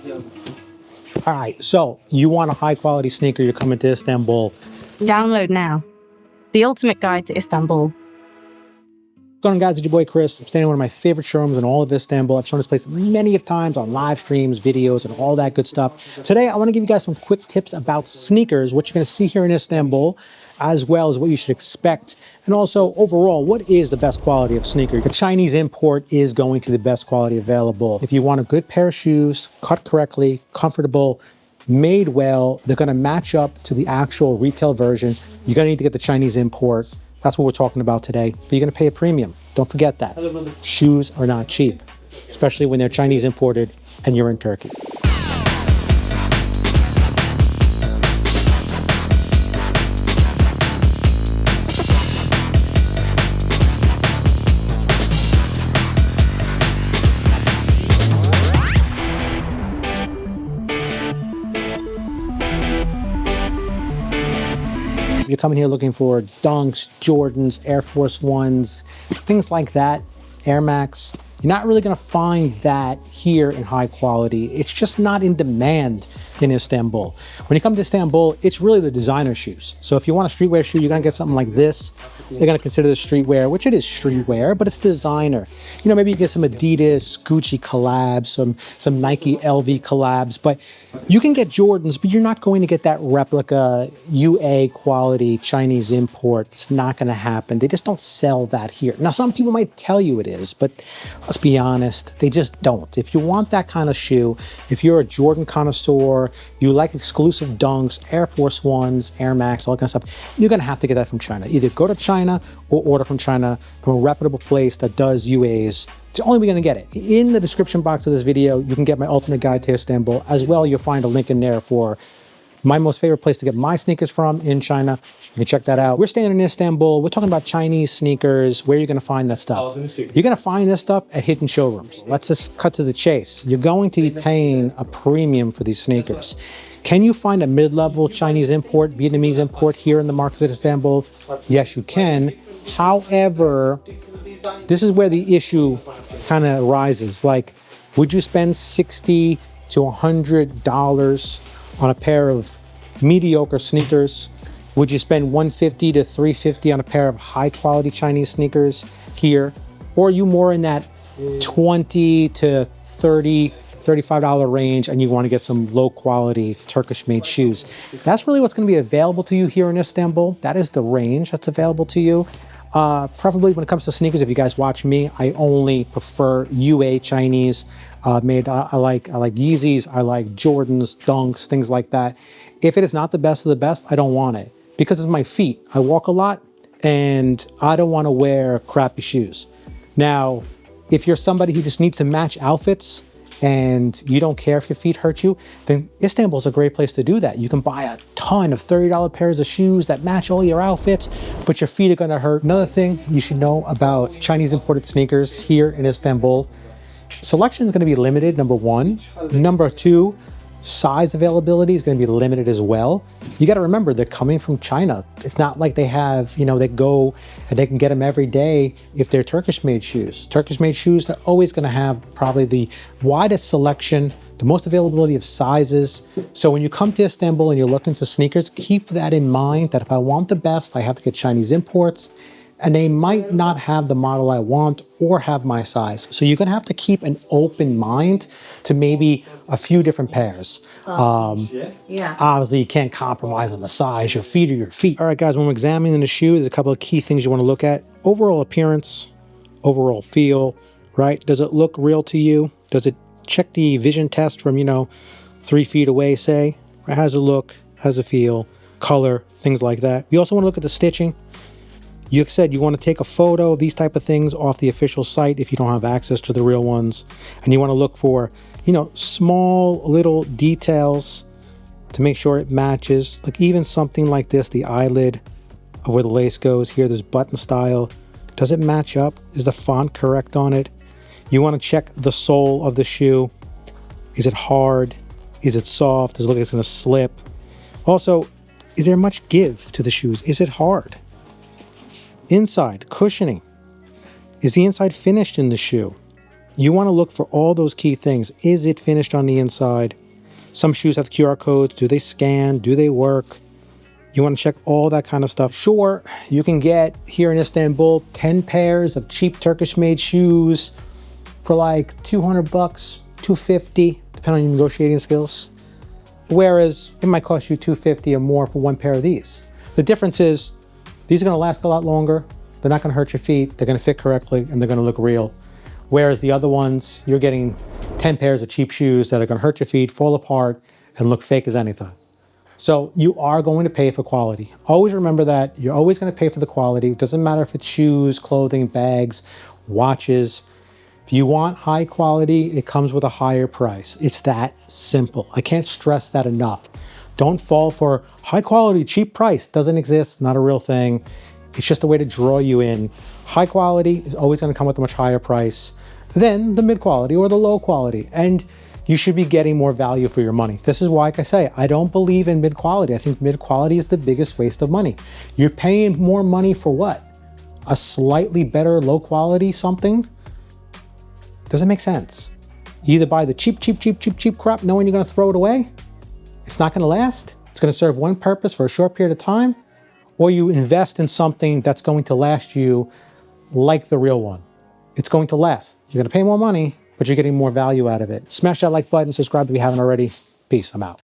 All right, so you want a high quality sneaker, you're coming to Istanbul. Download now. The ultimate guide to Istanbul. What's going on, guys? It's your boy Chris. I'm standing in one of my favorite showrooms in all of Istanbul. I've shown this place many of times on live streams, videos, and all that good stuff. Today, I want to give you guys some quick tips about sneakers, what you're going to see here in Istanbul, as well as what you should expect. And also, overall, what is the best quality of sneaker? The Chinese import is going to the best quality available. If you want a good pair of shoes, cut correctly, comfortable, made well, they're going to match up to the actual retail version, you're going to need to get the Chinese import. That's what we're talking about today, but you're gonna pay a premium. Don't forget that. Shoes are not cheap, especially when they're Chinese imported and you're in Turkey. You're coming here looking for Dunks, Jordans, Air Force Ones, things like that, Air Max. You're not really gonna find that here in high quality. It's just not in demand in Istanbul. When you come to Istanbul, it's really the designer shoes. So if you want a streetwear shoe, you're gonna get something like this. They're gonna consider this streetwear, which it is streetwear, but it's designer. You know, maybe you get some Adidas, Gucci collabs, some Nike LV collabs, but you can get Jordans, but you're not going to get that replica UA quality Chinese import. It's not gonna happen. They just don't sell that here. Now, some people might tell you it is, but let's be honest, they just don't. If you want that kind of shoe, if you're a Jordan connoisseur, you like exclusive Dunks, Air Force Ones, Air Max, all that kind of stuff, you're gonna have to get that from China. Either go to China or order from China from a reputable place that does UAs. It's the only way you're gonna get it. In the description box of this video, you can get my ultimate guide to Istanbul. As well, you'll find a link in there for my most favorite place to get my sneakers from in China. You can check that out. We're staying in Istanbul. We're talking about Chinese sneakers. Where are you gonna find that stuff? You're gonna find this stuff at hidden showrooms. Let's just cut to the chase. You're going to be paying a premium for these sneakers. Can you find a mid-level Chinese import, Vietnamese import here in the markets of Istanbul? Yes, you can. However, this is where the issue kind of arises. Like, would you spend $60 to $100 on a pair of mediocre sneakers? Would you spend $150 to $350 on a pair of high quality Chinese sneakers here? Or are you more in that $20 to $30, $35 range and you want to get some low quality Turkish made shoes? That's really what's going to be available to you here in Istanbul. That is the range that's available to you. Preferably when it comes to sneakers, if you guys watch me, I only prefer UA Chinese made. I like Yeezys, I like Jordans, Dunks, things like that. If it is not the best of the best, I don't want it because it's my feet. I walk a lot and I don't want to wear crappy shoes. Now, if you're somebody who just needs to match outfits and you don't care if your feet hurt you, then Istanbul is a great place to do that. You can buy a ton of $30 pairs of shoes that match all your outfits, but your feet are gonna hurt. Another thing you should know about Chinese imported sneakers here in Istanbul, selection is gonna be limited, number one. Number two, size availability is gonna be limited as well. You gotta remember, they're coming from China. It's not like they have, you know, they go and they can get them every day if they're Turkish made shoes. Turkish made shoes, they're always gonna have probably the widest selection, the most availability of sizes. So when you come to Istanbul and you're looking for sneakers, keep that in mind that if I want the best, I have to get Chinese imports. And they might not have the model I want or have my size. So you're gonna have to keep an open mind to maybe a few different pairs. Obviously you can't compromise on the size, your feet are your feet. All right guys, when we're examining the shoe, there's a couple of key things you wanna look at. Overall appearance, overall feel, right? Does it look real to you? Does it check the vision test from, 3 feet away, say? Right? How does it look? How does it feel? Color, things like that. You also wanna look at the stitching. You said you want to take a photo of these type of things off the official site if you don't have access to the real ones. And you want to look for, small little details to make sure it matches. Like even something like this, the eyelid of where the lace goes here, this button style. Does it match up? Is the font correct on it? You want to check the sole of the shoe. Is it hard? Is it soft? Does it look like it's going to slip? Also, is there much give to the shoes? Is it hard? Inside, cushioning. Is the inside finished in the shoe? You want to look for all those key things. Is it finished on the inside? Some shoes have QR codes. Do they scan? Do they work? You want to check all that kind of stuff. Sure, you can get here in Istanbul 10 pairs of cheap Turkish made shoes for like 200 bucks, 250, depending on your negotiating skills. Whereas it might cost you 250 or more for one pair of these. The difference is these are going to last a lot longer. They're not going to hurt your feet. They're going to fit correctly and they're going to look real. Whereas the other ones, you're getting 10 pairs of cheap shoes that are going to hurt your feet, fall apart, and look fake as anything. So you are going to pay for quality. Always remember that. You're always going to pay for the quality. It doesn't matter if it's shoes, clothing, bags, watches. If you want high quality, it comes with a higher price. It's that simple. I can't stress that enough. Don't fall for high quality, cheap price. Doesn't exist, not a real thing. It's just a way to draw you in. High quality is always going to come with a much higher price than the mid quality or the low quality. And you should be getting more value for your money. This is why, like I say, I don't believe in mid quality. I think mid quality is the biggest waste of money. You're paying more money for what? A slightly better low quality something? Doesn't make sense. You either buy the cheap crap knowing you're going to throw it away. It's not going to last. It's going to serve one purpose for a short period of time. Or you invest in something that's going to last you like the real one. It's going to last. You're going to pay more money, but you're getting more value out of it. Smash that like button, subscribe if you haven't already. Peace, I'm out.